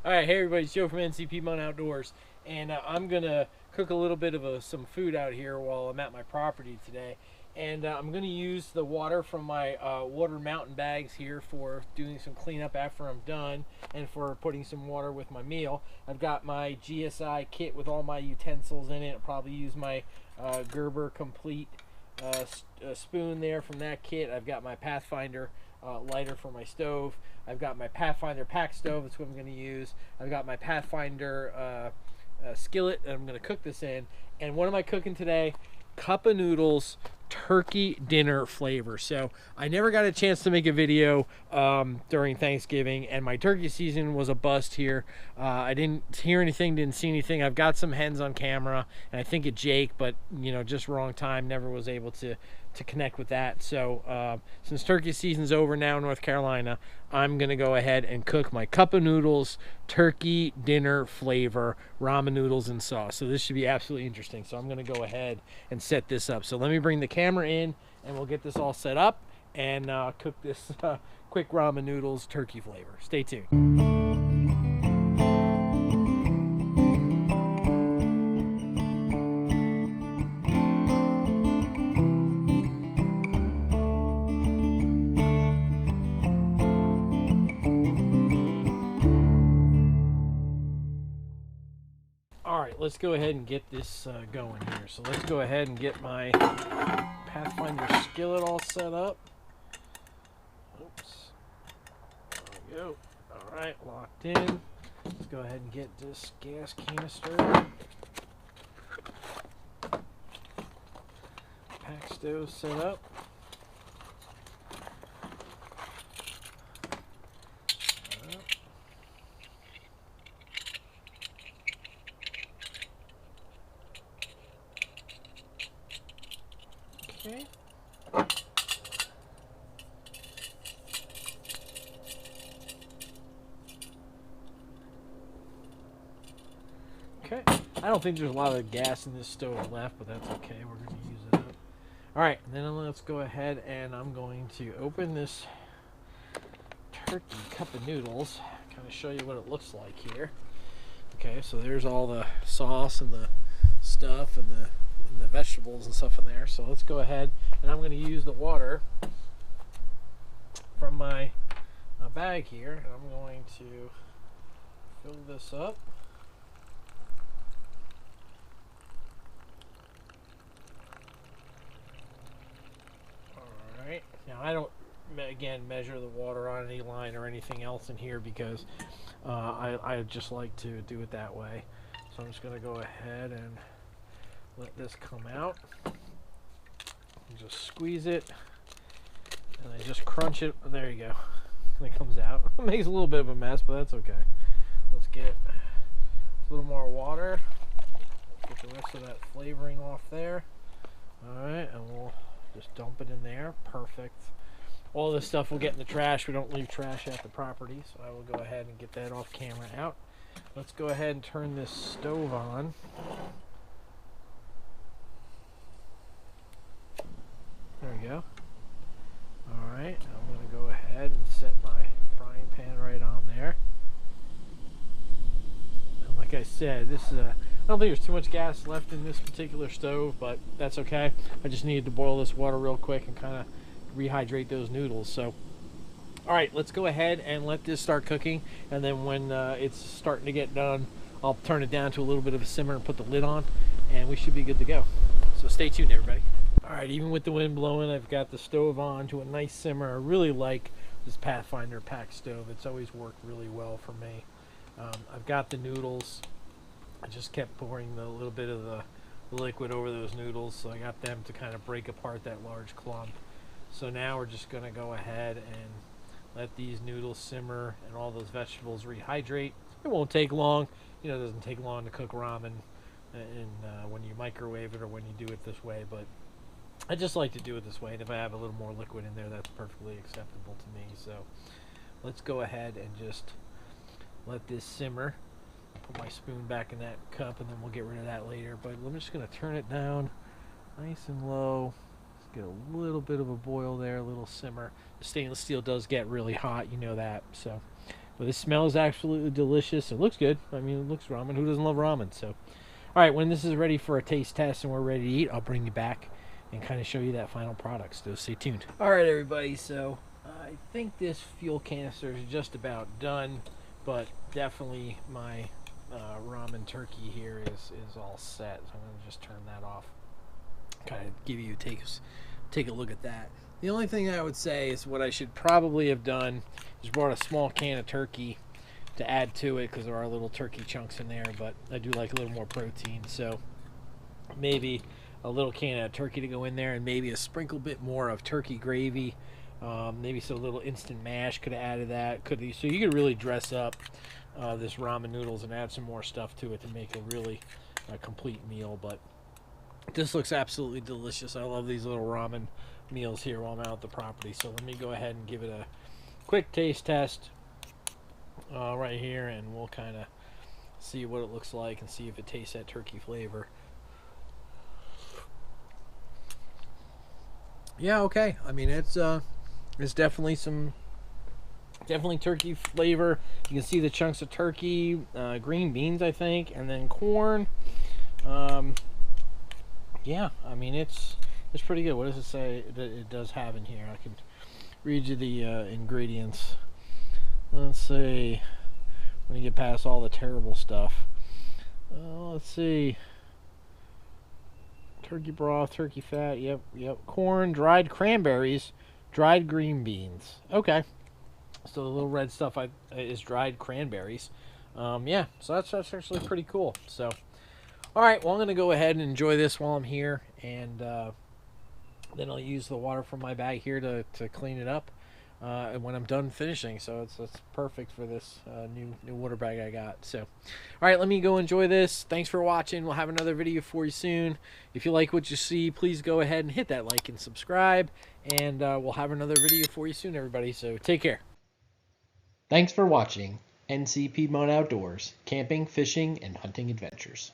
Alright, hey everybody, it's Joe from NCP Mon Outdoors, and I'm going to cook a little bit of some food out here while I'm at my property today. And I'm going to use the water from my water mountain bags here for doing some cleanup after I'm done, and for putting some water with my meal. I've got my GSI kit with all my utensils in it. I'll probably use my Gerber Complete spoon there from that kit. I've got my Pathfinder lighter for my stove. I've got my Pathfinder pack stove, that's what I'm going to use. I've got my Pathfinder skillet that I'm going to cook this in. And what am I cooking today? Cup of noodles, turkey dinner flavor. So I never got a chance to make a video during Thanksgiving, and my turkey season was a bust here. I didn't hear anything, didn't see anything. I've got some hens on camera, and I think at Jake, but you know, just wrong time, never was able to connect with that. So since turkey season's over now in North Carolina, I'm gonna go ahead and cook my cup of noodles, turkey dinner flavor, ramen noodles and sauce. So this should be absolutely interesting. So I'm gonna go ahead and set this up. So let me bring the camera in and we'll get this all set up and cook this quick ramen noodles turkey flavor. Stay tuned. Let's go ahead and get this going here. So let's go ahead and get my Pathfinder skillet all set up. Oops. There we go. All right, locked in. Let's go ahead and get this gas canister. Pack stove set up. Okay. Okay. I don't think there's a lot of gas in this stove left, but that's okay. We're going to use it up. All right, and then let's go ahead and I'm going to open this turkey cup of noodles. Kind of show you what it looks like here. Okay, so there's all the sauce and the stuff and the vegetables and stuff in there. So let's go ahead and I'm going to use the water from my bag here, and I'm going to fill this up. Alright, now I don't again measure the water on any line or anything else in here because I just like to do it that way. So I'm just going to go ahead and let this come out. Just squeeze it, and I just crunch it. There you go. And it comes out. It makes a little bit of a mess, but that's okay. Let's get a little more water. Get the rest of that flavoring off there. Alright, and we'll just dump it in there. Perfect. All this stuff will get in the trash. We don't leave trash at the property, so I will go ahead and get that off camera out. Let's go ahead and turn this stove on. There we go. Alright, I'm going to go ahead and set my frying pan right on there. And like I said, this is I don't think there's too much gas left in this particular stove, but that's okay. I just needed to boil this water real quick and kind of rehydrate those noodles. So, alright, let's go ahead and let this start cooking, and then when it's starting to get done, I'll turn it down to a little bit of a simmer and put the lid on, and we should be good to go. So stay tuned, everybody. Alright, even with the wind blowing, I've got the stove on to a nice simmer. I really like this Pathfinder pack stove. It's always worked really well for me. I've got the noodles. I just kept pouring a little bit of the liquid over those noodles, so I got them to kind of break apart that large clump. So now we're just going to go ahead and let these noodles simmer and all those vegetables rehydrate. It won't take long. You know, it doesn't take long to cook ramen when you microwave it or when you do it this way, but I just like to do it this way, and if I have a little more liquid in there, that's perfectly acceptable to me. So let's go ahead and just let this simmer. Put my spoon back in that cup, and then we'll get rid of that later. But I'm just going to turn it down nice and low. Let's get a little bit of a boil there, a little simmer. The stainless steel does get really hot, you know that. So But this smells absolutely delicious. It looks good. I mean, it looks ramen. Who doesn't love ramen? So, all right, when this is ready for a taste test and we're ready to eat, I'll bring you back and kind of show you that final product. So stay tuned. All right, everybody. So I think this fuel canister is just about done, but definitely my ramen turkey here is all set. So I'm going to just turn that off. Kind of give you take a look at that. The only thing I would say is what I should probably have done is brought a small can of turkey to add to it, because there are little turkey chunks in there, but I do like a little more protein, so maybe a little can of turkey to go in there, and maybe a sprinkle bit more of turkey gravy, maybe some little instant mash could have added that. So you could really dress up this ramen noodles and add some more stuff to it to make a really complete meal. But this looks absolutely delicious. I love these little ramen meals here while I'm out at the property. So let me go ahead and give it a quick taste test right here, and we'll kind of see what it looks like and see if it tastes that turkey flavor. Yeah, okay. I mean, it's definitely turkey flavor. You can see the chunks of turkey, green beans, I think, and then corn. Yeah, I mean, it's pretty good. What does it say that it does have in here? I can read you the ingredients. Let's see. I'm gonna get past all the terrible stuff. Let's see. Turkey broth, turkey fat. Yep. Corn, dried cranberries, dried green beans. Okay. So the little red stuff is dried cranberries. Yeah. So that's actually pretty cool. So, all right. Well, I'm gonna go ahead and enjoy this while I'm here, and then I'll use the water from my bag here to clean it up and when I'm done finishing. So it's perfect for this new water bag I got. So, all right, let me go enjoy this. Thanks for watching. We'll have another video for you soon. If you like what you see, please go ahead and hit that like and subscribe, and we'll have another video for you soon, everybody. So take care. Thanks for watching NC Piedmont Outdoors, camping, fishing, and hunting adventures.